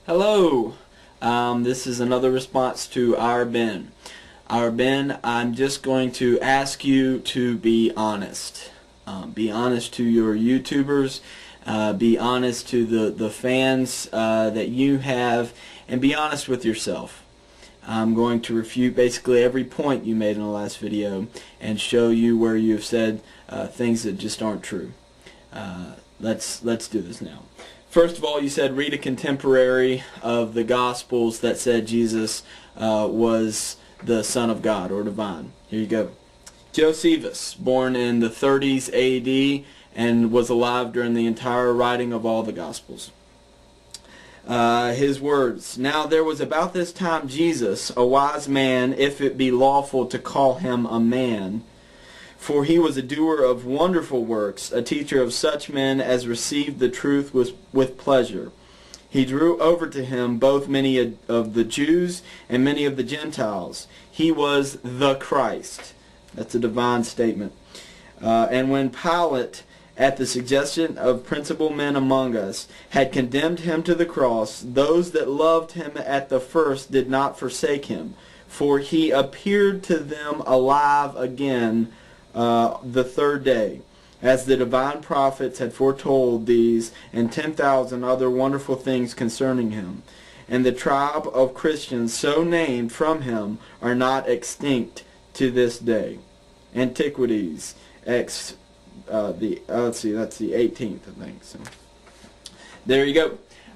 Hello. This is another response to Ourben. Ourben, I'm just going to ask you to be honest. Be honest to your YouTubers. Be honest to the fans that you have, and be honest with yourself. I'm going to refute basically every point you made in the last video and show you where you have said things that just aren't true. Let's do this now. First of all, you said read a contemporary of the Gospels that said Jesus was the Son of God or divine. Here you go. Josephus, born in the 30s AD and was alive during the entire writing of all the Gospels. His words, "Now there was about this time Jesus, a wise man, if it be lawful to call him a man. For he was a doer of wonderful works, a teacher of such men as received the truth with pleasure. He drew over to him both many of the Jews and many of the Gentiles. He was the Christ." That's a divine statement. And when Pilate, at the suggestion of principal men among us, had condemned him to the cross, those that loved him at the first did not forsake him, for he appeared to them alive again the third day, as the divine prophets had foretold these and 10,000 other wonderful things concerning him. And the tribe of Christians so named from him are not extinct to this day. Antiquities, let's see, that's the 18th, I think. So there you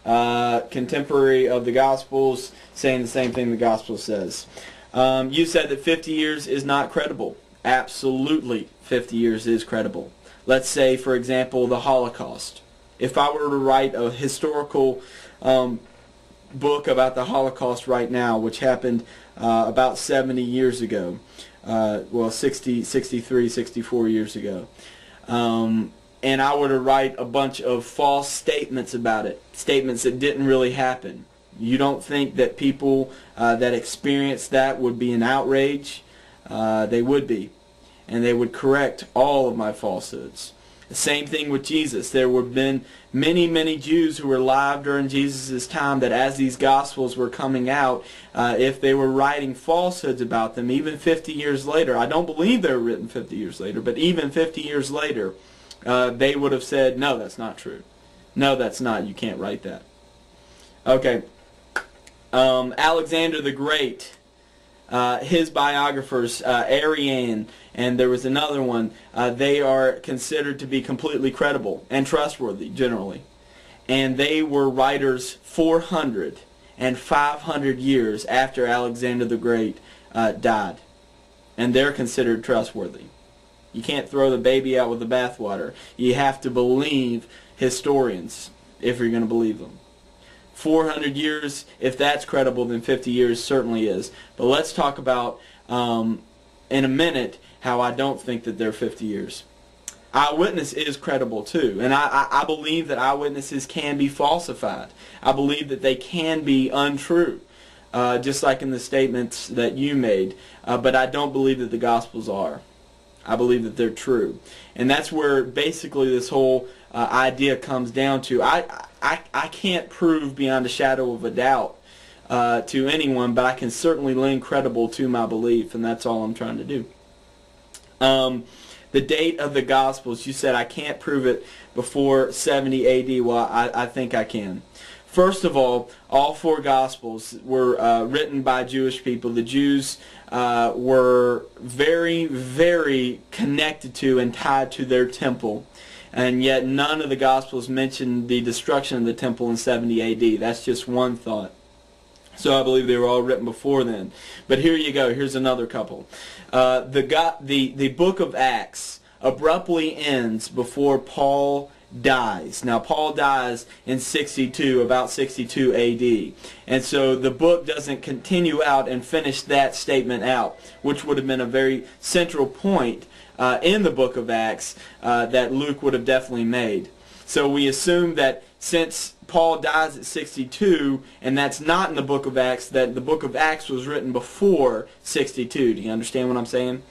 go. Contemporary of the Gospels saying the same thing the Gospel says. You said that 50 years is not credible. Absolutely, 50 years is credible. Let's say, for example, the Holocaust. If I were to write a historical book about the Holocaust right now, which happened about 70 years ago, well, 63, 64 years ago, and I were to write a bunch of false statements about it, statements that didn't really happen, you don't think that people that experienced that would be in outrage? They would be, and they would correct all of my falsehoods. The same thing with Jesus. There would have been many Jews who were alive during Jesus' time that as these Gospels were coming out, if they were writing falsehoods about them, even 50 years later, I don't believe they were written 50 years later, but even 50 years later, they would have said, no, that's not true. No, that's not. You can't write that. Okay. Alexander the Great. His biographers, Arrian, and there was another one, they are considered to be completely credible and trustworthy generally. And they were writers 400 and 500 years after Alexander the Great died. And they're considered trustworthy. You can't throw the baby out with the bathwater. You have to believe historians if you're going to believe them. 400 years, if that's credible, then 50 years certainly is. But let's talk about, in a minute, how I don't think that they're 50 years. Eyewitness is credible too, and I believe that eyewitnesses can be falsified. I believe that they can be untrue, just like in the statements that you made. But I don't believe that the Gospels are. I believe that they're true. And that's where basically this whole idea comes down to. I can't prove beyond a shadow of a doubt to anyone, but I can certainly lend credible to my belief, and that's all I'm trying to do. The date of the Gospels, you said I can't prove it before 70 AD. Well, I think I can. First of all 4 Gospels were written by Jewish people. The Jews were very connected to and tied to their temple. And yet none of the Gospels mention the destruction of the temple in 70 AD. That's just one thought. So I believe they were all written before then. But here you go. Here's another couple. The book of Acts abruptly ends before Paul dies. Now Paul dies in 62, about 62 AD. And so the book doesn't continue out and finish that statement out, which would have been a very central point in the book of Acts that Luke would have definitely made. So we assume that since Paul dies at 62, and that's not in the book of Acts, that the book of Acts was written before 62. Do you understand what I'm saying?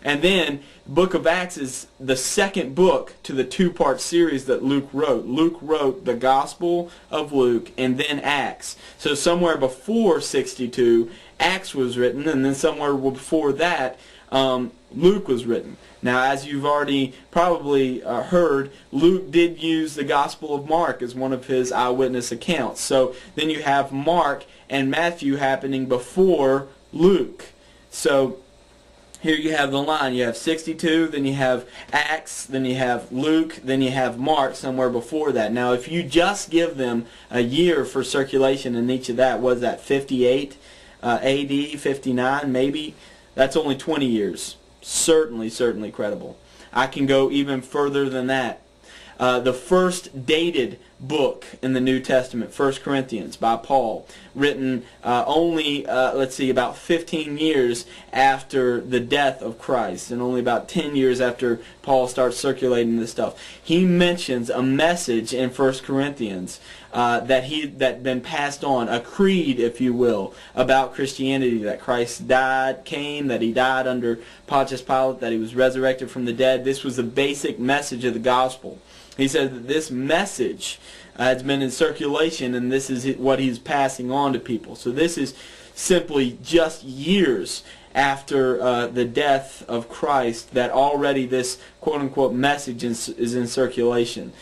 And then the book of Acts is the second book to the two-part series that Luke wrote. Luke wrote the Gospel of Luke and then Acts. So somewhere before 62, Acts was written, and then somewhere before that, Luke was written. Now, as you've already probably heard, Luke did use the Gospel of Mark as one of his eyewitness accounts. So then you have Mark and Matthew happening before Luke. So here you have the line. You have 62, then you have Acts, then you have Luke, then you have Mark somewhere before that. Now, if you just give them a year for circulation in each of that, was that 58 AD, 59 maybe? That's only 20 years. Certainly credible. I can go even further than that. The first dated book in the New Testament, 1 Corinthians by Paul, written only, about 15 years after the death of Christ, and only about 10 years after Paul starts circulating this stuff. He mentions a message in 1 Corinthians that been passed on, a creed, if you will, about Christianity, that Christ came, that he died under Pontius Pilate, that he was resurrected from the dead. This was the basic message of the gospel. He said that this message has been in circulation, and this is what he's passing on to people. So this is simply just years after the death of Christ that already this quote-unquote message is in circulation.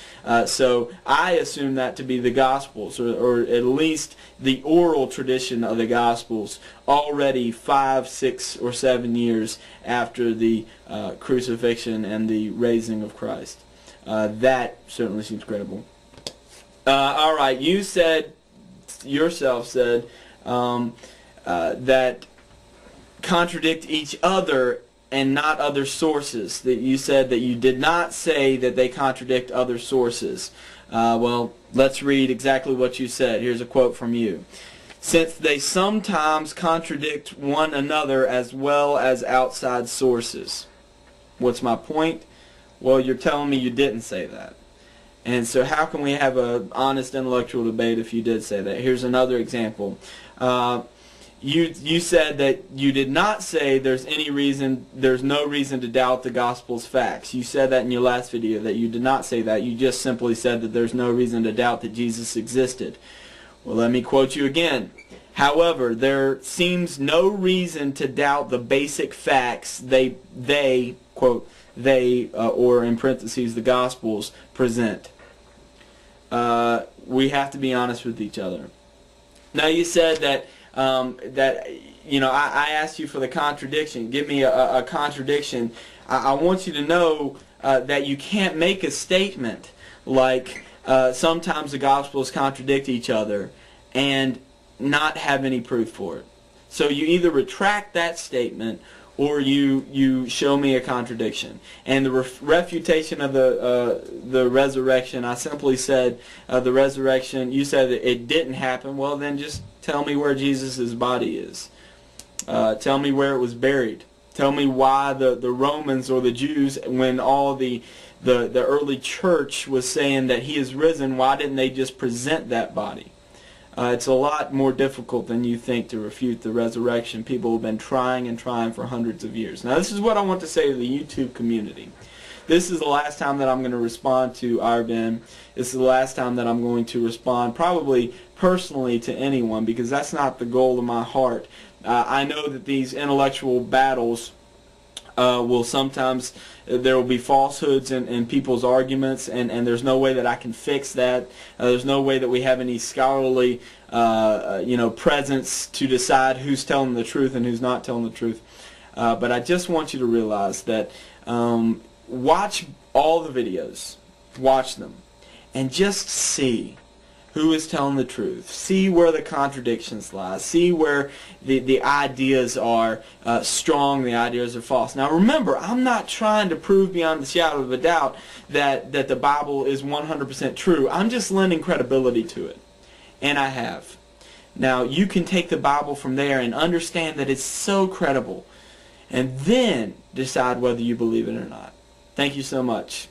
So I assume that to be the Gospels, or at least the oral tradition of the Gospels, already 5, 6, or 7 years after the crucifixion and the raising of Christ. That certainly seems credible. All right, you yourself said that contradict each other and not other sources. That you said that you did not say that they contradict other sources. Well, let's read exactly what you said. Here's a quote from you. Since they sometimes contradict one another as well as outside sources. What's my point? Well, you're telling me you didn't say that. And so how can we have an honest intellectual debate if you did say that? Here's another example. You said that you did not say there's no reason to doubt the gospel's facts. You said that in your last video, that you did not say that. You just simply said that there's no reason to doubt that Jesus existed. Well, let me quote you again. However, there seems no reason to doubt the basic facts they quote, or in parentheses, the Gospels present. We have to be honest with each other. Now, you said that I asked you for the contradiction. Give me a contradiction. I want you to know that you can't make a statement like sometimes the Gospels contradict each other and not have any proof for it. So you either retract that statement or you show me a contradiction. And the refutation of the resurrection, I simply said the resurrection, you said that it didn't happen. Well, then just tell me where Jesus' body is. Tell me where it was buried. Tell me why the Romans or the Jews, when all the early church was saying that he is risen, why didn't they just present that body? It's a lot more difficult than you think to refute the resurrection. People have been trying and trying for hundreds of years. Now, this is what I want to say to the YouTube community. This is the last time that I'm going to respond to Ourben. This is the last time that I'm going to respond probably personally to anyone, because that's not the goal of my heart. I know that these intellectual battles will sometimes, there will be falsehoods in people's arguments, and there's no way that I can fix that. There's no way that we have any scholarly presence to decide who's telling the truth and who's not telling the truth. But I just want you to realize that watch all the videos, watch them, and just see who is telling the truth. See where the contradictions lie. See where the ideas are strong, the ideas are false. Now remember, I'm not trying to prove beyond the shadow of a doubt that the Bible is 100% true. I'm just lending credibility to it. And I have. Now you can take the Bible from there and understand that it's so credible, and then decide whether you believe it or not. Thank you so much.